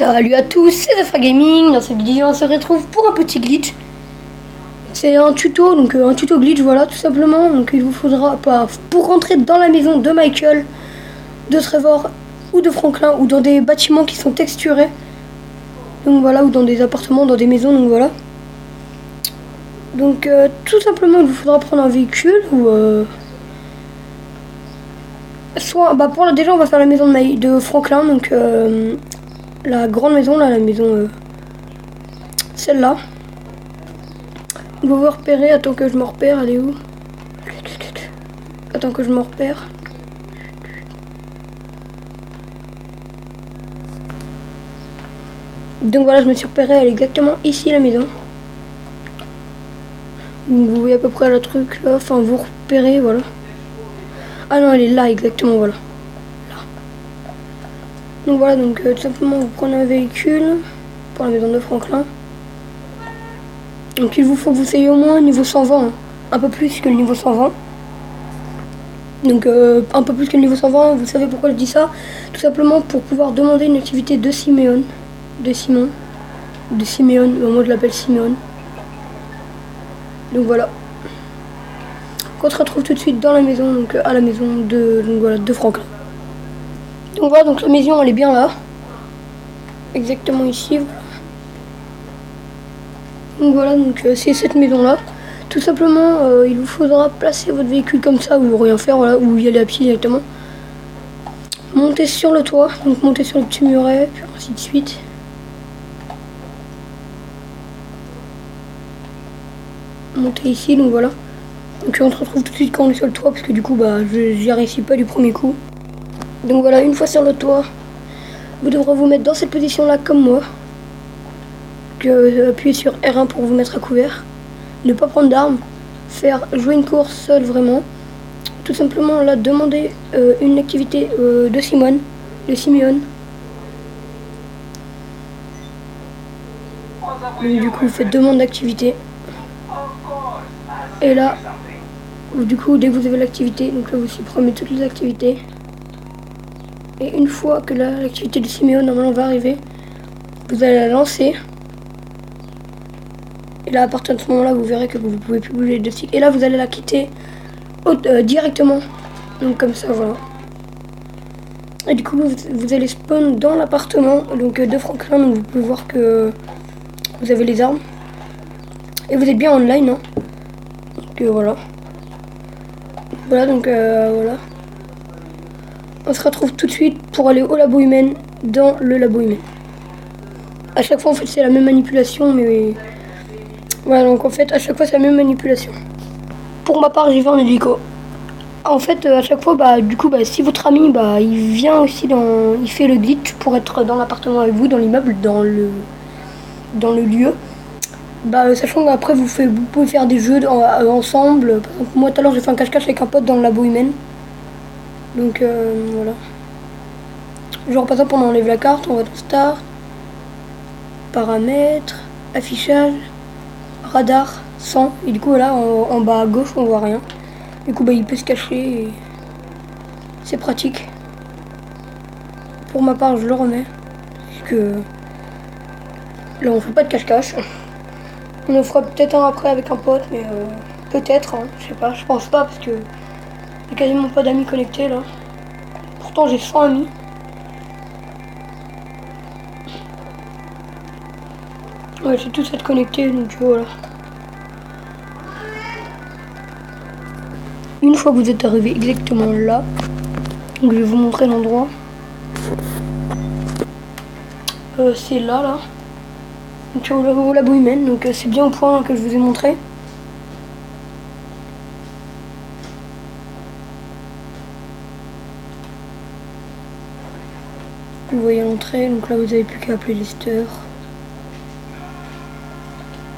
Salut à tous, c'est Zephyr Gaming. Dans cette vidéo, on se retrouve pour un petit glitch. C'est un tuto, donc un tuto glitch, voilà, tout simplement. Donc il vous faudra pas pour rentrer dans la maison de Michael, de Trevor ou de Franklin, ou dans des bâtiments qui sont texturés. Donc voilà, ou dans des appartements, dans des maisons, donc voilà. Donc tout simplement, il vous faudra prendre un véhicule ou soit, déjà on va faire la maison de Franklin, donc la grande maison là, la maison celle-là. On va vous repérer, attends que je me repère, elle est où? Attends que je me repère. Donc voilà, je me suis repéré, elle est exactement ici la maison. Donc vous voyez à peu près le truc là, enfin vous repérez, voilà. Ah non, elle est là exactement, voilà. Là. Donc voilà, donc tout simplement vous prenez un véhicule pour la maison de Franklin. Donc il vous faut que vous soyez au moins niveau 120, hein. Un peu plus que le niveau 120. Donc un peu plus que le niveau 120, vous savez pourquoi je dis ça? Tout simplement pour pouvoir demander une activité de Siméon. De Siméon, moi je l'appelle Siméon. Donc voilà. On se retrouve tout de suite dans la maison, donc à la maison de Franklin. Donc voilà, donc la maison elle est bien là. Exactement ici. Donc voilà, donc c'est cette maison là. Tout simplement, il vous faudra placer votre véhicule comme ça, ou rien faire, voilà, ou y aller à pied directement. Monter sur le toit, donc monter sur le petit muret, puis ainsi de suite. Monter ici, donc voilà. Donc on se retrouve tout de suite quand on est sur le toit, parce que du coup, j'y réussis pas du premier coup. Donc voilà, une fois sur le toit, vous devrez vous mettre dans cette position là comme moi. Appuyez sur R1 pour vous mettre à couvert. Ne pas prendre d'armes. Faire jouer une course seule vraiment. Tout simplement là demander une activité de Siméon. Donc du coup vous faites demande d'activité. Et là, du coup dès que vous avez l'activité, donc là vous supprimez toutes les activités. Et une fois que l'activité de Siméon normalement va arriver, vous allez la lancer. Et là à partir de ce moment là vous verrez que vous ne pouvez plus bouger de site. Et là vous allez la quitter directement. Donc comme ça voilà. Et du coup vous allez spawn dans l'appartement donc de Franklin. Donc vous pouvez voir que vous avez les armes. Et vous êtes bien online, hein. Donc voilà. Voilà, donc voilà. On se retrouve tout de suite pour aller au labo humain, dans le labo humain. À chaque fois en fait c'est la même manipulation, mais voilà, donc en fait à chaque fois c'est la même manipulation. Pour ma part j'y vais en hélico. En fait à chaque fois du coup si votre ami il vient aussi il fait le glitch pour être dans l'appartement avec vous, dans l'immeuble, dans le lieu. Sachant qu'après vous pouvez faire des jeux ensemble. Par exemple, moi tout à l'heure j'ai fait un cache-cache avec un pote dans le labo humain. Donc voilà. Genre par exemple on enlève la carte, on va dans Start, paramètres, affichage, radar, 100. Et du coup là en bas à gauche on voit rien. Du coup il peut se cacher et c'est pratique. Pour ma part je le remets. Parce que là on fait pas de cache-cache. On en fera peut-être un après avec un pote, mais peut-être, hein, je sais pas, je pense pas parce que j'ai quasiment pas d'amis connectés là. Pourtant j'ai 100 amis. Ouais, j'ai tous être connectés, donc voilà. Une fois que vous êtes arrivé exactement là, donc je vais vous montrer l'endroit. C'est là. Donc au labo humain, donc c'est bien au point que je vous ai montré. Vous voyez l'entrée, donc là vous n'avez plus qu'à appeler Lester.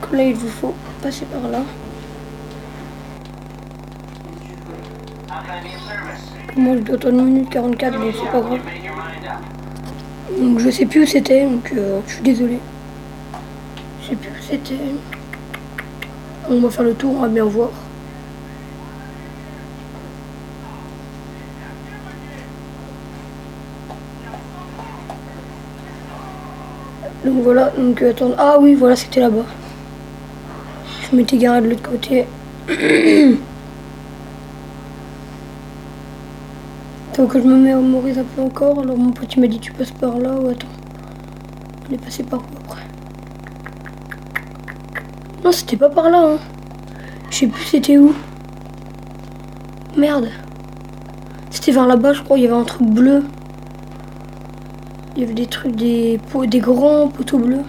Comme là il vous faut passer par là. Moi je dois attendre 1 minute 44, mais c'est pas grave. Donc je sais plus où c'était, donc je suis désolé. Je sais plus où c'était. On va faire le tour, on va bien voir. Donc voilà, donc attends. Ah oui, voilà, c'était là-bas. Je m'étais garé de l'autre côté. Tant que je me mémorise un peu encore. Alors mon pote il m'a dit tu passes par là ou attends. On est passé par où après? Non, c'était pas par là, hein. Je sais plus c'était où. Merde. C'était vers là-bas, je crois. Il y avait un truc bleu. Il y avait des trucs, des grands poteaux bleus.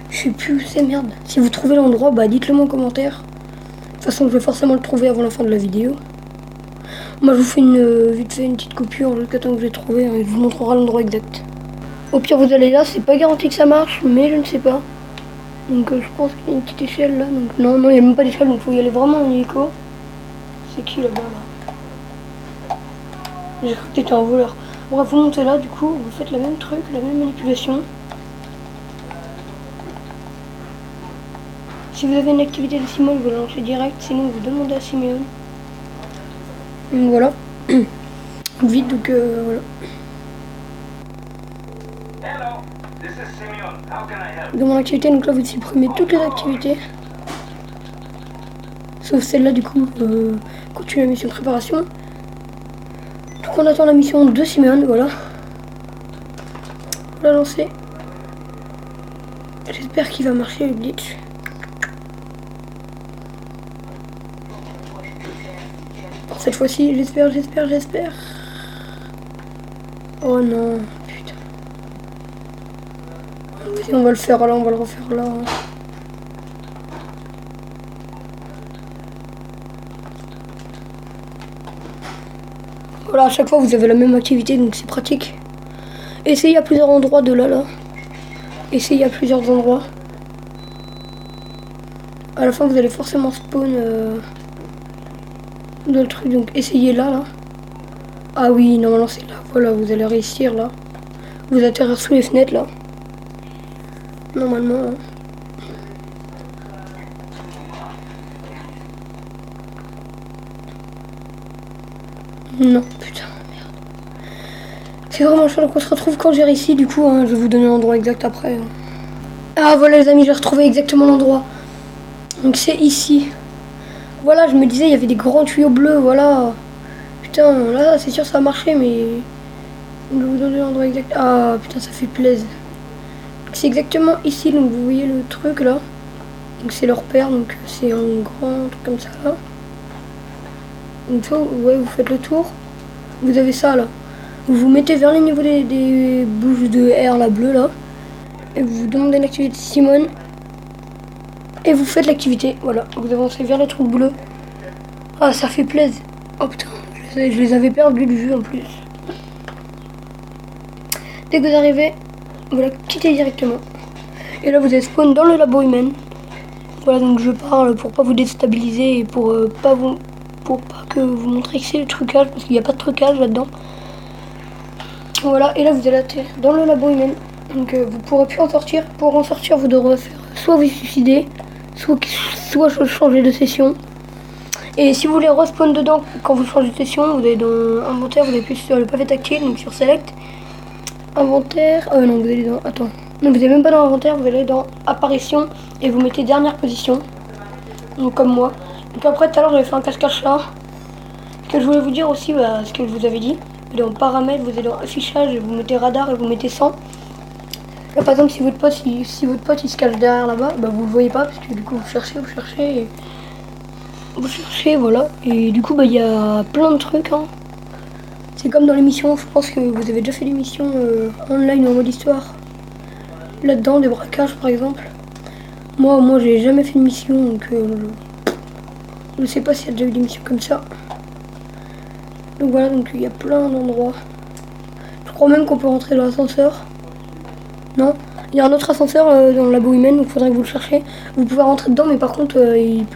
Je sais plus où c'est, merde. Si vous trouvez l'endroit, bah dites-le moi en commentaire. De toute façon, je vais forcément le trouver avant la fin de la vidéo. Moi, je vous fais vite fait une petite coupure jusqu'à temps que je l'ai trouvé. Et je vous montrera l'endroit exact. Au pire, vous allez là. C'est pas garanti que ça marche, mais je ne sais pas. Donc, je pense qu'il y a une petite échelle là. Donc, non, il n'y a même pas d'échelle. Donc, il faut y aller vraiment en hélico. C'est qui là-bas là? J'ai cru que t'étais un voleur. Bref, vous montez là, du coup, vous faites le même truc, la même manipulation. Si vous avez une activité de Simone, vous la lancez direct, sinon vous demandez à Simeone. Donc voilà. Vite, donc voilà. Dans mon activité, donc là vous supprimez toutes les activités. Sauf celle-là, du coup, continue la mission de préparation. Donc on attend la mission de Simeone, voilà. On l'a lancé. J'espère qu'il va marcher le glitch. Cette fois-ci, j'espère. Oh non, putain. Vas-y, on va le faire là, on va le refaire là. Voilà, à chaque fois vous avez la même activité, donc c'est pratique. Essayez à plusieurs endroits de là. Essayez à plusieurs endroits. À la fin, vous allez forcément spawn dans le truc, donc essayez là. Ah oui, normalement c'est là. Voilà, vous allez réussir là. Vous atterrir sous les fenêtres là. Normalement. Hein. Non, putain, merde. C'est vraiment chaud qu'on se retrouve quand j'ai réussi, du coup, hein, je vais vous donner l'endroit exact après. Hein. Ah voilà les amis, j'ai retrouvé exactement l'endroit. Donc c'est ici. Voilà, je me disais, il y avait des grands tuyaux bleus, voilà. Putain, là, c'est sûr ça a marché, mais... Je vais vous donner l'endroit exact. Ah, putain, ça fait plaisir. C'est exactement ici, donc vous voyez le truc, là. Donc c'est leur père, donc c'est un grand truc comme ça, là. Donc ça, ouais, vous faites le tour. Vous avez ça, là. Vous vous mettez vers le niveau des bouches de air, là, bleu, là. Et vous demandez l'activité Simone. Et vous faites l'activité, voilà. Vous avancez vers le trou bleu. Ah, ça fait plaisir. Oh putain, je les avais perdus de vue en plus. Dès que vous arrivez, voilà, quittez directement. Et là, vous êtes spawn dans le labo humain. Voilà, donc je parle pour pas vous déstabiliser et pour pas que vous montrez que c'est le trucage, parce qu'il n'y a pas de trucage là-dedans. Voilà, et là, vous allez atterrir dans le labo humain. Donc vous pourrez plus en sortir. Pour en sortir, vous devrez faire soit vous suicider, soit changer de session. Et si vous voulez respawn dedans quand vous changez de session, vous allez dans inventaire, vous appuyez sur le pavé tactile, donc sur select. Inventaire, non, vous allez dans, attends. Non, vous n'allez même pas dans inventaire, vous allez dans apparition et vous mettez dernière position. Donc comme moi. Donc après tout à l'heure j'avais fait un cache-cache là. Ce que je voulais vous dire aussi, bah, ce que je vous avais dit. Vous allez en paramètres, vous allez dans affichage et vous mettez radar et vous mettez 100. Là par exemple si votre pote il se cache derrière là-bas, bah vous le voyez pas parce que du coup vous cherchez voilà. Et du coup bah il y a plein de trucs hein. C'est comme dans l'émission, je pense que vous avez déjà fait l'émission online en mode histoire. Là-dedans, des braquages par exemple. Moi j'ai jamais fait de mission donc je ne sais pas s'il y a déjà eu des missions comme ça. Donc voilà, donc il y a plein d'endroits. Je crois même qu'on peut rentrer dans l'ascenseur. Non, il y a un autre ascenseur dans le labo humain, donc il faudrait que vous le cherchiez. Vous pouvez rentrer dedans, mais par contre,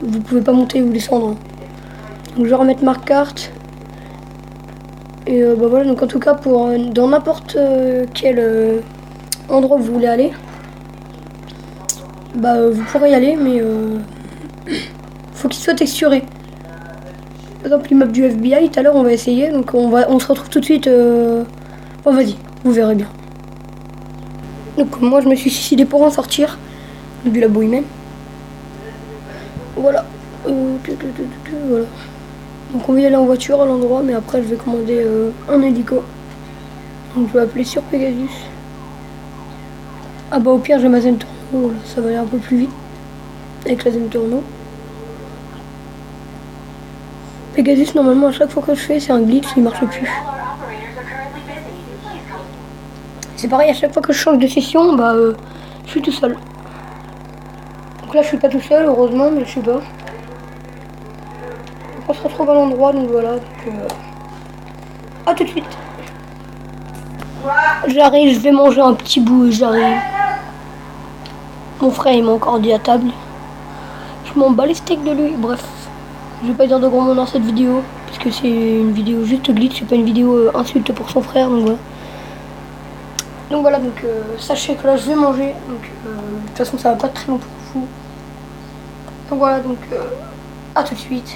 vous pouvez pas monter ou descendre. Donc je vais remettre ma carte. Et bah voilà, donc en tout cas, dans n'importe quel endroit où vous voulez aller, bah vous pourrez y aller, mais faut qu'il soit texturé. Par exemple, l'immeuble du FBI, tout à l'heure on va essayer, donc on se retrouve tout de suite. Bon, vas-y, vous verrez bien. Donc moi je me suis suicidé pour en sortir du labo humain. Voilà. Voilà. Donc on va y aller en voiture à l'endroit, mais après je vais commander un hélico. Donc je vais appeler sur Pegasus. Ah bah au pire j'ai ma Zen Tourneau, ça va aller un peu plus vite avec la Zen Tourneau. Pegasus normalement à chaque fois que je fais c'est un glitch, il marche plus. C'est pareil, à chaque fois que je change de session, bah je suis tout seul. Donc là je suis pas tout seul heureusement, mais je sais pas. On se retrouve à l'endroit, donc voilà. À tout de suite. J'arrive, je vais manger un petit bout et j'arrive. Mon frère il m'a encore dit à table. Je m'en bats les steaks de lui. Bref, je vais pas dire de gros mots dans cette vidéo, parce que c'est une vidéo juste glitch, c'est pas une vidéo insulte pour son frère, donc voilà. Donc voilà, donc sachez que là je vais manger, donc de toute façon ça va pas très longtemps. Donc voilà, donc à tout de suite.